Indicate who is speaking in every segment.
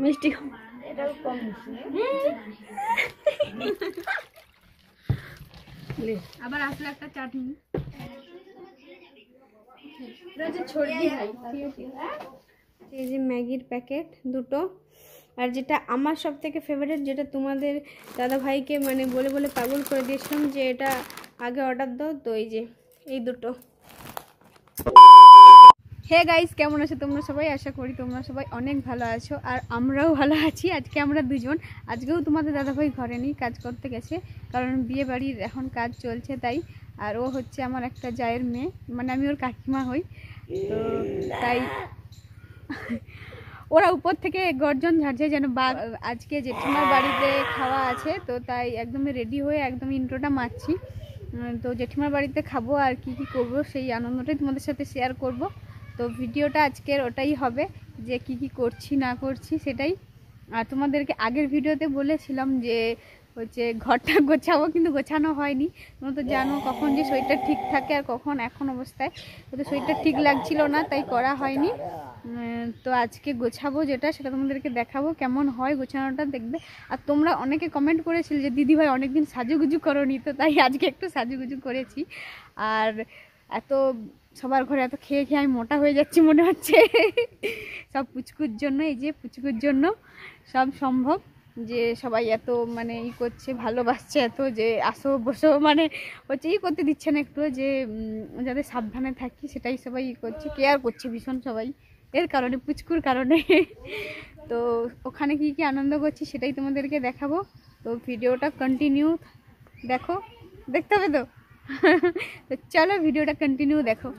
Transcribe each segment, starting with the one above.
Speaker 1: মিষ্টি
Speaker 2: আবার আসলে একটা চাটনি
Speaker 1: এই যে ম্যাগির প্যাকেট দুটো। আর যেটা আমার সব থেকে ফেভারিট, যেটা তোমাদের দাদা ভাইকে মানে বলে বলে পাগল করে দিয়েছিলাম যে এটা আগে অর্ডার দাও, তো এই যে এই দুটো। হে গাইস, কেমন আছো তোমরা সবাই? আশা করি তোমরা সবাই অনেক ভালো আছো, আর আমরাও ভালো আছি। আজকে আমরা দুজন, আজকেও তোমাদের দাদাভাই ঘরে নেই, কাজ করতে গেছে, কারণ বিয়ে বাড়ির এখন কাজ চলছে তাই। আর ও হচ্ছে আমার একটা জায়ের মেয়ে, মানে আমি ওর কাকিমা হই, তো তাই ওরা উপর থেকে গর্জন ঝাড়ছে যেন বাঘ। আজকে জেঠিমার বাড়িতে খাওয়া আছে, তো তাই একদমই রেডি হয়ে একদম ইন্ট্রোটা মারছি। তো জেঠিমার বাড়িতে খাবো আর কি কি করবো সেই আনন্দটাই তোমাদের সাথে শেয়ার করব। তো ভিডিওটা আজকের ওটাই হবে, যে কি কি করছি না করছি সেটাই। আর তোমাদেরকে আগের ভিডিওতে বলেছিলাম যে হচ্ছে ঘরটা গোছাবো, কিন্তু গোছানো হয়নি। তোমরা তো জানো কখন যে শরীরটা ঠিক থাকে আর কখন এখন অবস্থায়, তো শরীরটা ঠিক লাগছিল না তাই করা হয়নি। তো আজকে গোছাবো যেটা, সেটা তোমাদেরকে দেখাবো কেমন হয় গোছানোটা, দেখবে। আর তোমরা অনেকে কমেন্ট করেছিলে যে দিদি ভাই অনেকদিন সাজুগুজু করোনি, তো তাই আজকে একটু সাজুগুজু করেছি। আর এত সবার ঘরে এত খেয়ে খেয়ে আমি মোটা হয়ে যাচ্ছি মনে হচ্ছে সব পুচকুর জন্য, এই যে পুচকুর জন্য সব সম্ভব, যে সবাই এত মানে ই করছে, ভালোবাসছে এত, যে আসো বসো, মানে হচ্ছে ই করতে দিচ্ছে না একটু, যে যাতে সাবধানে থাকি সেটাই সবাই ই করছে, কেয়ার করছে ভীষণ সবাই এর কারণে, পুচকুর কারণে তো ওখানে কি কি আনন্দ করছি সেটাই তোমাদেরকে দেখাবো। তো ভিডিওটা কন্টিনিউ দেখো, দেখতে হবে তো তো চলো ভিডিওটা কন্টিনিউ দেখো।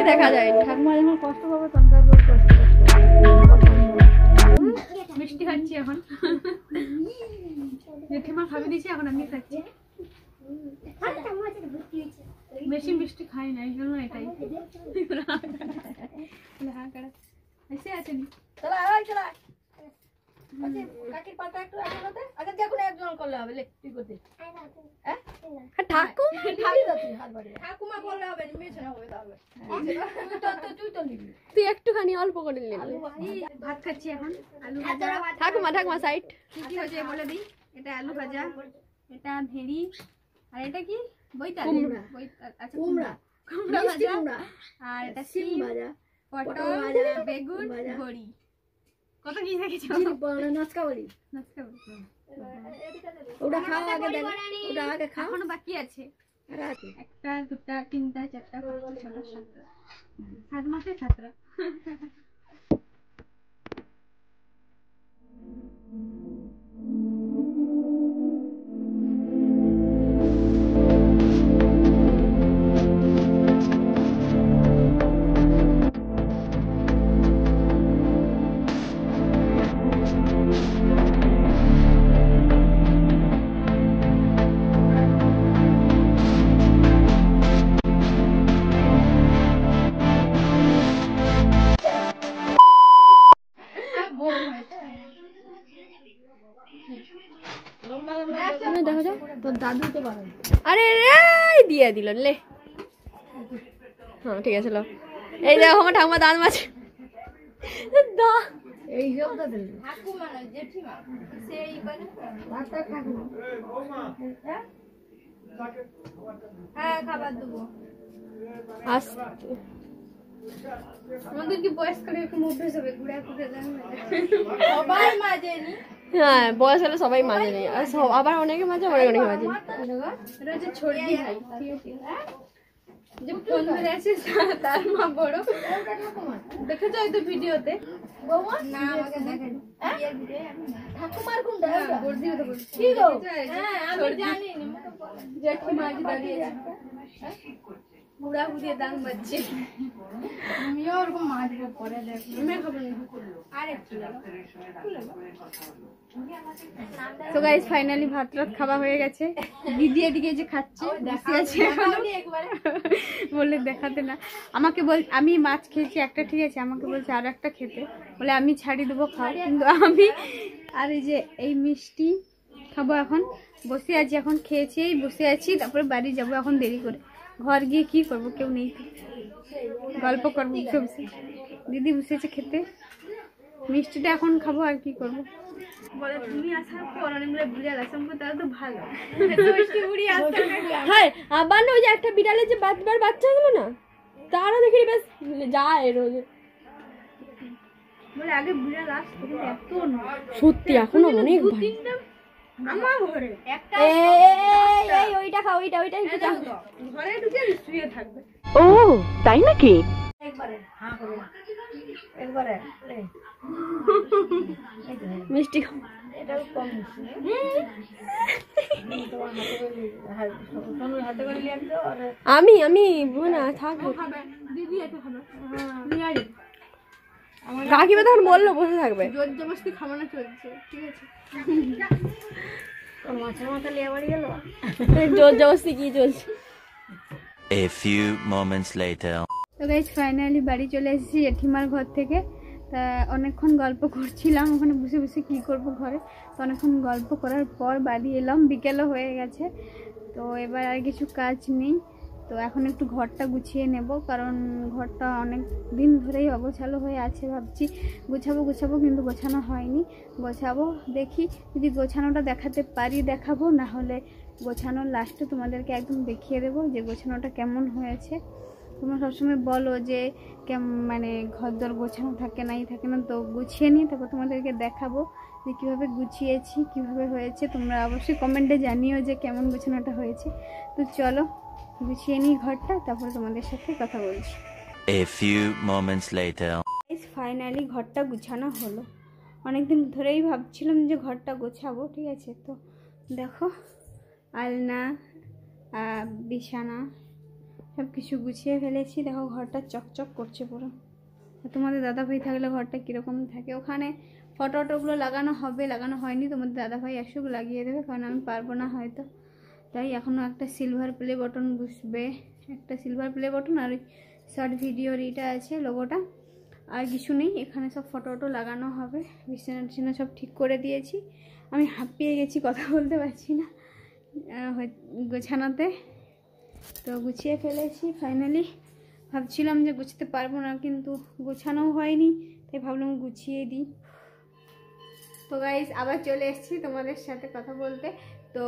Speaker 1: দেখা যায় ঠাকুমা যখন কষ্ট পাবে তখন মিষ্টি খাচ্ছি এখন জেঠিমা খাবে দিয়েছি, এখন আমি খাচ্ছি। বেশি মিষ্টি খাই না এই জন্য এটাই এসে আছে নি কাকির পাতা একটু আগে দেখুন একজন করলে হবে তুই করতে ঠাকুমা করলে হবে তুই একটুখানি অল্প করে নিবি। ভাত খাচ্ছি এখন, আলু ভাজা। ঠাকুমা সাইড কি কি হয়েছে বলে দিই। এটা আলু ভাজা, এটা ভেড়ি, আর এটা কি বইতাল, কুমড়া ভাজা, আর এটা সিম ভাজা, পটল, বেগুন, বড়ি। কত কি রেখেছো? নাচকা বলি ওটা খাও আগে, দেখ ওটা আগে খাও, এখনো বাকি আছে। একটা দুটা তিনটা চারটা পাঁচটা ছটা সাতটা, 7 মাসে 7টা দেখো যাও তোর দাদু তো পারে। আরে দিয়ে দিল লে, হ্যাঁ ঠিক আছে। এই দেখো আমার ঠাকুমা দাঁত মাছ এই খাবার দেবো আসতে। আমাদের কি বয়স করে এরকম অভ্যেস হবে ঘুরে ঘুরে সবাই মাজেনি। হ্যাঁ বয়স হলে সবাই মাজেনি, আর আবার অনেকে মাজে, অনেকে মাজে। যে ফোন ধরে আছে তার মা বড়, দেখেছো হয়তো ভিডিওতে। না আমাকে দেখেন ঠাকুমার কোনটা বর্দি কথা বলছি কি গো? হ্যাঁ আমি জানি জেঠিমা আজ দাঁড়িয়ে আছে, বুড়া বুড়িয়ে দাম বাজছে। আমিও ওরকম মাছবো পরে দেখবো, আমি খাবো না। আরেকটু তো গাইস ফাইনালি ভাত রাত খাওয়া হয়ে গেছে। দিদি এদিকে যে খাচ্ছে বসে আছে বলে দেখাতে না আমাকে, আমি মাছ খেয়েছি একটা, ঠিক আছে, আমাকে বলছে আর একটা খেতে, বলে আমি ছাড়ি দেবো খাও, কিন্তু আমি আর এই যে এই মিষ্টি খাবো। এখন বসে আছি, এখন খেয়েছি বসে আছি, তারপরে বাড়ি যাবো এখন দেরি করে। ঘর গিয়ে কি করবো, কেউ নেই, গল্প করবো বসে বসে। দিদি বসেছে খেতে, মিষ্টিটা এখন খাবো আর কি করবো। বলে তুমি আসার পর অনেকগুলো বিড়াল আসে, তাহলে তো ভালো।
Speaker 2: হ্যাঁ আবার না ওই যে একটা বিড়ালের যে বাচ্চা হলো না, তারও দেখি বেশ যায় রোজ।
Speaker 1: বলে আগে বিড়াল আসতো এত
Speaker 2: সত্যি এখনো অনেক
Speaker 1: আমার ঘরে একটা
Speaker 2: এই ওইটা খাও, ওইটা
Speaker 1: ঘরে ঢুকে শুয়ে থাকবে।
Speaker 2: ও তাই নাকি?
Speaker 1: একবারে হ্যাঁ করো একবারে
Speaker 2: মিষ্টি
Speaker 1: এটাও কম
Speaker 2: আমি না থাকবো।
Speaker 1: দিদি এটা খাবে
Speaker 2: কাকিমা তখন বললো বসে থাকবে,
Speaker 1: জোর জবরদস্তি খাওয়ানো চলছে, ঠিক আছে। মাছের মাথা লিয়ে বাড়ি গেল,
Speaker 2: জোর জবরদস্তি কি চলছে।
Speaker 3: A few moments later.
Speaker 1: তো গাইস ফাইনালি বাড়ি চলে এসেছি জেঠিমার ঘর থেকে। তা অনেকক্ষণ গল্প করছিলাম ওখানে বসে বসে, কী করবো ঘরে, তো অনেকক্ষণ গল্প করার পর বাড়ি এলাম, বিকেলও হয়ে গেছে। তো এবার আর কিছু কাজ নেই, তো এখন একটু ঘরটা গুছিয়ে নেব, কারণ ঘরটা অনেক দিন ধরেই অগোছালো হয়ে আছে। ভাবছি গুছাবো কিন্তু গোছানো হয়নি, গোছাবো। দেখি যদি গোছানোটা দেখাতে পারি দেখাবো, না হলে গোছানোর লাস্টে তোমাদেরকে একদম দেখিয়ে দেবো যে গোছানোটা কেমন হয়েছে। তোমরা সবসময় বলো যে মানে ঘর দর গোছানো থাকে না, তো গুছিয়ে নিই তারপর তোমাদেরকে দেখাবো যে কীভাবে গুছিয়েছি, কীভাবে হয়েছে। তোমরা অবশ্যই কমেন্টে জানিও যে কেমন গোছানোটা হয়েছে। তো চলো গুছিয়ে নিই ঘরটা, তারপরে তোমাদের সাথে কথা বলছি।
Speaker 3: A few moments later.
Speaker 1: Finally ঘরটা গুছানো হলো। অনেকদিন ধরেই ভাবছিলাম যে ঘরটা গোছাবো, ঠিক আছে। তো দেখো আলনা, বিছানা সব কিছু গুছিয়ে ফেলেছি। দেখো ঘরটা চকচক করছে পুরো। তোমাদের দাদাভাই থাকলে ঘরটা কীরকম থাকে। ওখানে ফটোগুলো লাগানো হবে, লাগানো হয়নি, তোমাদের দাদাভাই আসুক লাগিয়ে দেবে, কারণ আমি পারবো না হয়তো। তাই এখনও একটা সিলভার প্লে বাটন বসবে, একটা সিলভার প্লে বাটন আর শর্ট ভিডিওর এটা আছে লোগোটা, আর কিছু নেই। এখানে সব ফটো লাগানো হবে। বিছানা সব ঠিক করে দিয়েছি। আমি হাঁপিয়ে গেছি, কথা বলতে পারছি না গোছানোতে। তো গুছিয়ে ফেলেছি ফাইনালি। ভাবছিলাম যে গুছতে পারবো না, কিন্তু গোছানোও হয়নি, তাই ভাবলাম গুছিয়ে দিই। তো গাইস আবার চলে এসেছি তোমাদের সাথে কথা বলতে। তো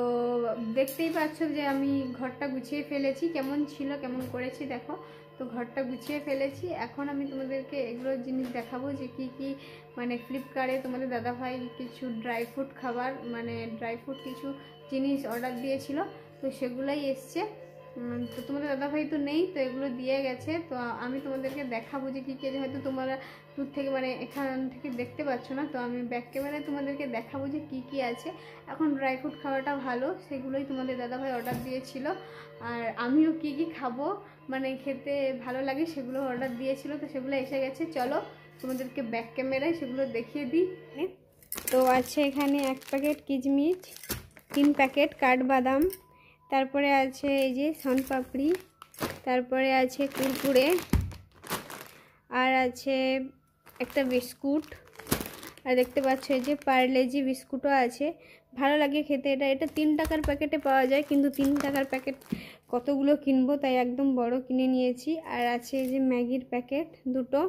Speaker 1: দেখতেই পাচ্ছ যে আমি ঘরটা গুছিয়ে ফেলেছি, কেমন ছিল কেমন করেছি দেখো। তো ঘরটা গুছিয়ে ফেলেছি। এখন আমি তোমাদেরকে এগুলো জিনিস দেখাবো যে কি মানে ফ্লিপকার্টে তোমাদের দাদাভাই কিছু ড্রাই ফ্রুট খাবার, মানে ড্রাই ফ্রুট কিছু জিনিস অর্ডার দিয়েছিল, তো সেগুলাই এসছে। তো তোমাদের দাদাভাই তো নেই, তো এগুলো দিয়ে গেছে। তো আমি তোমাদেরকে দেখাবো যে কী হয়তো তোমরা দূর থেকে মানে এখান থেকে দেখতে পাচ্ছ না, তো আমি ব্যাক ক্যামেরায় তোমাদেরকে দেখাবো যে কী আছে। এখন ড্রাই ফ্রুট খাওয়াটা ভালো, সেগুলোই তোমাদের দাদাভাই অর্ডার দিয়েছিল। আর আমিও কি খাবো মানে খেতে ভালো লাগে সেগুলো অর্ডার দিয়েছিল, তো সেগুলো এসে গেছে। চলো তোমাদেরকে ব্যাক ক্যামেরায় সেগুলো দেখিয়ে দিই। তো আছে এখানে 1 প্যাকেট কিচমিচ, 3 প্যাকেট কাঠবাদাম, তারপরে আছে এই যে শনপাপড়ি, তারপরে আছে কুরকুরে, আর আছে একটা বিস্কুট, আর দেখতে পাচ্ছ এই যে পার্লেজি বিস্কুটও আছে। ভালো লাগে খেতে এটা 3 টাকার প্যাকেটে পাওয়া যায়, কিন্তু 3 টাকার প্যাকেট কতগুলো কিনবো, তাই একদম বড় কিনে নিয়েছি। আর আছে এই যে ম্যাগির প্যাকেট 2টো,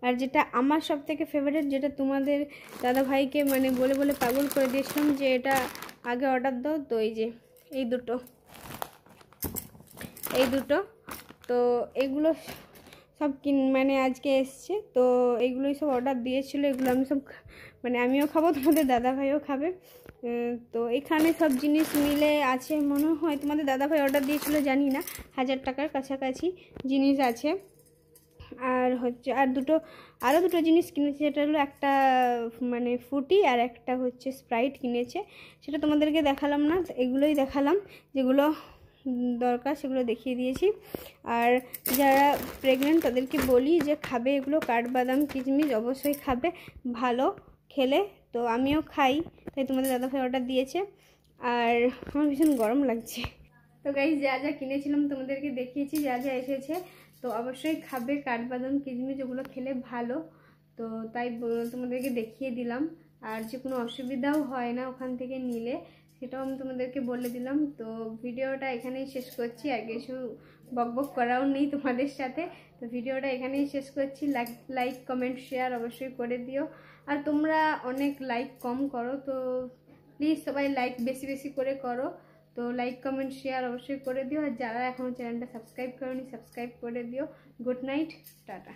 Speaker 1: আর যেটা আমার সব থেকে ফেভারিট, যেটা তোমাদের দাদাভাইকে মানে বলে পাগল করে দিয়েছিলাম যে এটা আগে অর্ডার দাও, তো এই যে এই দুটো। তো এগুলো সব মানে আজকে এসছে। তো এগুলোই সব অর্ডার দিয়েছিল, এগুলো আমি সব মানে আমিও খাবো, তোমাদের দাদাভাইও খাবে। তো এখানে সব জিনিস মিলে আছে মনে হয়, তোমাদের দাদাভাই অর্ডার দিয়েছিল জানি না, 1000 টাকার কাছাকাছি জিনিস আছে। আর হচ্ছে আরও দুটো জিনিস কিনেছে, সেটা হলো একটা মানে ফ্রুটি আর একটা হচ্ছে স্প্রাইট কিনেছে, সেটা তোমাদেরকে দেখালাম না, এগুলোই দেখালাম যেগুলো দরকার সেগুলো দেখিয়ে দিয়েছি। আর যারা প্রেগনেন্ট তাদেরকে বলি যে খাবে এগুলো, কাঠবাদাম কিশমিশ অবশ্যই খাবে, ভালো খেলে। তো আমিও খাই, তাই তোমাদের দাদাভাই অর্ডার দিয়েছে। আর আমার ভীষণ গরম লাগছে। তো গাইস যা যা কিনেছিলাম তোমাদেরকে দেখিয়েছি, যা যা এসেছে, তো অবশ্যই খাবে কাঠবাদাম কিশমিশ, ওগুলো খেলে ভালো। তো তাই তোমাদেরকে দেখিয়ে দিলাম। আর যে কোনো অসুবিধাও হয় না ওখান থেকে নিলে, সেটাও আমি তোমাদেরকে বলে দিলাম। তো ভিডিওটা এখানেই শেষ করছি, আর কিছু বকবক করাও নেই তোমাদের সাথে। তো ভিডিওটা এখানেই শেষ করছি। লাইক কমেন্ট শেয়ার অবশ্যই করে দিও। আর তোমরা অনেক লাইক কম করো, তো প্লিজ সবাই লাইক বেশি বেশি করে করো। তো লাইক কমেন্ট শেয়ার অবশ্যই করে দিও। আর যারা এখনও চ্যানেলটা সাবস্ক্রাইব করোনি সাবস্ক্রাইব করে দিও। Good night, tata.